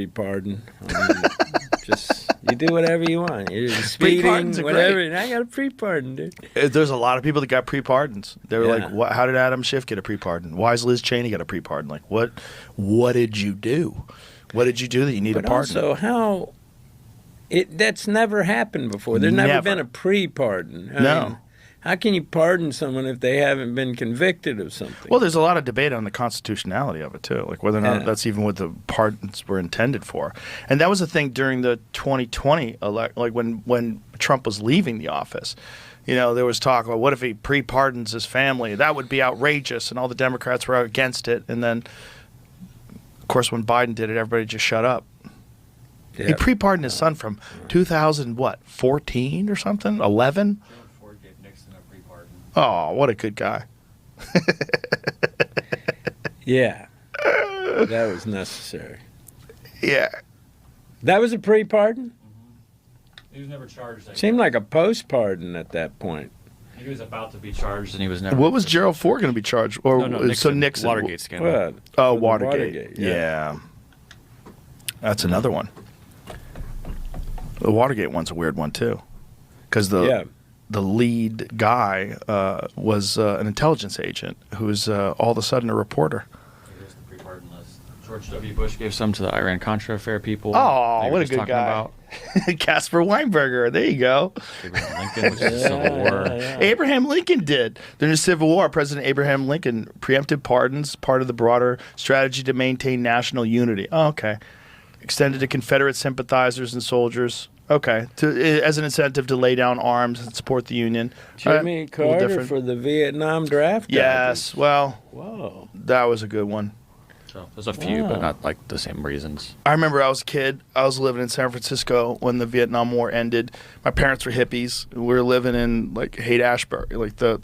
pre-pardon. I mean, just you do whatever you want. You're speeding, whatever. And I got a pre-pardon, dude. There's a lot of people that got pre-pardons. They were like, how did Adam Schiff get a pre-pardon? Why is Liz Cheney get a pre-pardon? Like, what did you do? What did you do that you need a pardon? Also, how that's never happened before. There's never been a pre-pardon. I mean, how can you pardon someone if they haven't been convicted of something? Well, there's a lot of debate on the constitutionality of it, too, like whether or not that's even what the pardons were intended for. And that was the thing during the 2020 like when Trump was leaving the office. You know, there was talk about what if he pre-pardons his family? That would be outrageous, and all the Democrats were against it. And then, of course, when Biden did it, everybody just shut up. Yeah. He pre-pardoned his son from 2014 or something? 11? Oh, what a good guy. Yeah. That was necessary. Yeah. That was a pre-pardon? Mm-hmm. He was never charged. Seemed like a post-pardon at that point. He was about to be charged, and he was never. What was Gerald Ford going to be charged? Or Nixon. So Nixon. Watergate scandal. What? Oh, Watergate. Yeah. That's another one. The Watergate one's a weird one, too. Because the lead guy was an intelligence agent who was all of a sudden a reporter. Here's the pre-pardon list. George W. Bush gave some to the Iran-Contra affair people. Oh, what a good guy. Casper Weinberger. There you go. Abraham Lincoln, which is the Civil War. Abraham Lincoln did. During the Civil War, President Abraham Lincoln preempted pardons, part of the broader strategy to maintain national unity. Oh, okay. Extended to Confederate sympathizers and soldiers. Okay, as an incentive to lay down arms and support the Union. Jimmy Carter for the Vietnam draft. Yes, well, whoa, that was a good one. So there's a few, but not like the same reasons. I remember I was a kid. I was living in San Francisco when the Vietnam War ended. My parents were hippies. We were living in like Haight-Ashbury, like the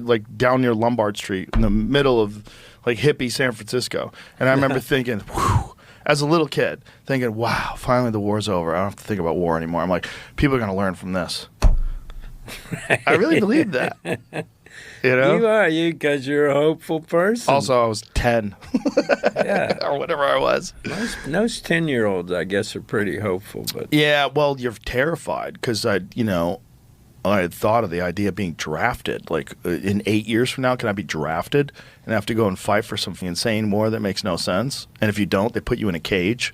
like down near Lombard Street, in the middle of like hippie San Francisco. And I remember thinking, whew. As a little kid, thinking, wow, finally the war's over. I don't have to think about war anymore. I'm like, people are going to learn from this. I really believed that. You know? You are, because you're a hopeful person. Also, I was 10. Yeah. Or whatever I was. Most 10-year-olds, I guess, are pretty hopeful. But yeah, well, you're terrified because I had thought of the idea of being drafted. Like, in 8 years from now, can I be drafted and have to go and fight for some insane war that makes no sense? And if you don't, they put you in a cage.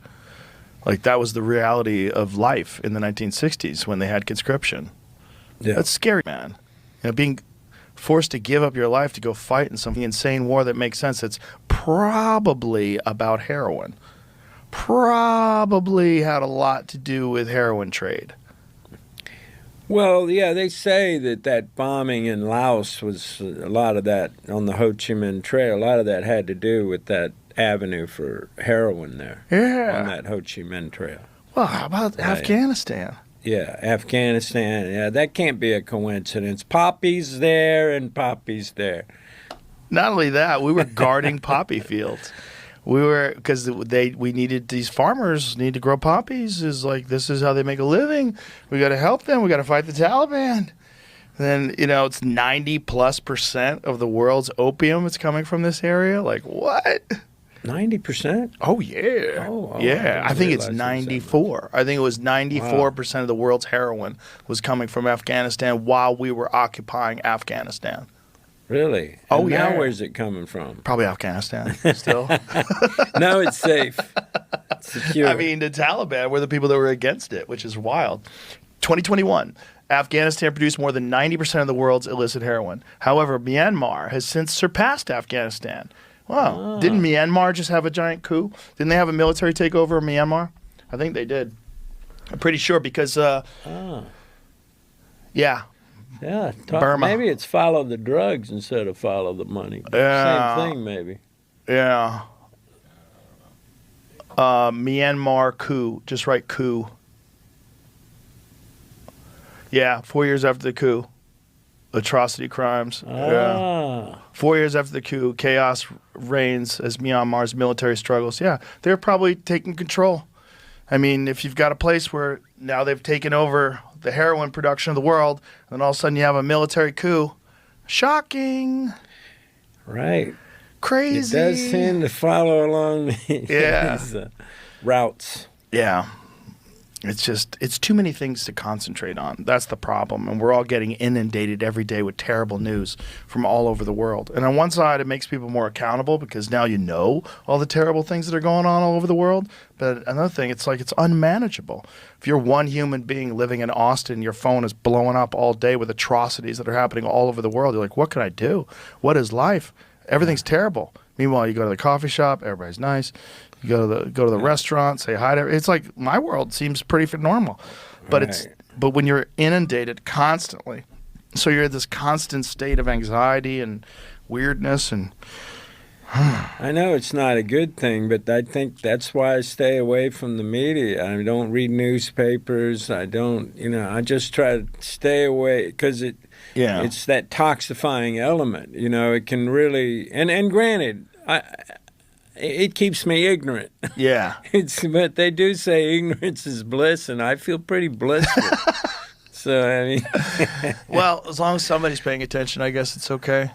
Like, that was the reality of life in the 1960s when they had conscription. Yeah. That's scary, man. You know, being forced to give up your life to go fight in some insane war that makes sense. It's probably about heroin. Probably had a lot to do with heroin trade. Well, yeah, they say that bombing in Laos was a lot of that on the Ho Chi Minh Trail. A lot of that had to do with that avenue for heroin there. Yeah. On that Ho Chi Minh Trail. Well, how about Afghanistan? Yeah, Afghanistan. Yeah, that can't be a coincidence. Poppies there and poppies there. Not only that, we were guarding poppy fields. We were, because we needed, these farmers need to grow poppies. This is how they make a living. We got to help them. We got to fight the Taliban. Then, it's 90+% of the world's opium is coming from this area. Like, what? 90%? Oh, yeah. Yeah. I think it's 94. I think it was 94% of the world's heroin was coming from Afghanistan while we were occupying Afghanistan. Really? Oh, yeah. Now where's it coming from? Probably Afghanistan still. No, it's safe. It's secure. I mean, the Taliban were the people that were against it, which is wild. 2021, Afghanistan produced more than 90% of the world's illicit heroin. However, Myanmar has since surpassed Afghanistan. Wow. Didn't Myanmar just have a giant coup? Didn't they have a military takeover of Myanmar? I think they did. I'm pretty sure because, yeah. Yeah, Burma. Maybe it's follow the drugs instead of follow the money. Yeah. Same thing, maybe. Yeah. Myanmar coup. Just write coup. Yeah, 4 years after the coup. Atrocity crimes. Yeah. 4 years after the coup, chaos reigns as Myanmar's military struggles. Yeah, they're probably taking control. I mean, if you've got a place where now they've taken over the heroin production of the world, and then all of a sudden you have a military coup. Shocking. Right. Crazy. It does tend to follow along these routes. Yeah. It's too many things to concentrate on. That's the problem. And we're all getting inundated every day with terrible news from all over the world. And on one side, it makes people more accountable because now you know all the terrible things that are going on all over the world. But another thing, it's like it's unmanageable. If you're one human being living in Austin, your phone is blowing up all day with atrocities that are happening all over the world. You're like, what can I do? What is life? Everything's terrible. Meanwhile, you go to the coffee shop, everybody's nice. You go to the restaurant, say hi to. It's like my world seems pretty normal, but but when you're inundated constantly, so you're in this constant state of anxiety and weirdness and. I know it's not a good thing, but I think that's why I stay away from the media. I don't read newspapers. I don't, I just try to stay away because it's that toxifying element. It can really, and granted, it keeps me ignorant. Yeah. But they do say ignorance is bliss, and I feel pretty blissful. So, I mean. Well, as long as somebody's paying attention, I guess it's okay.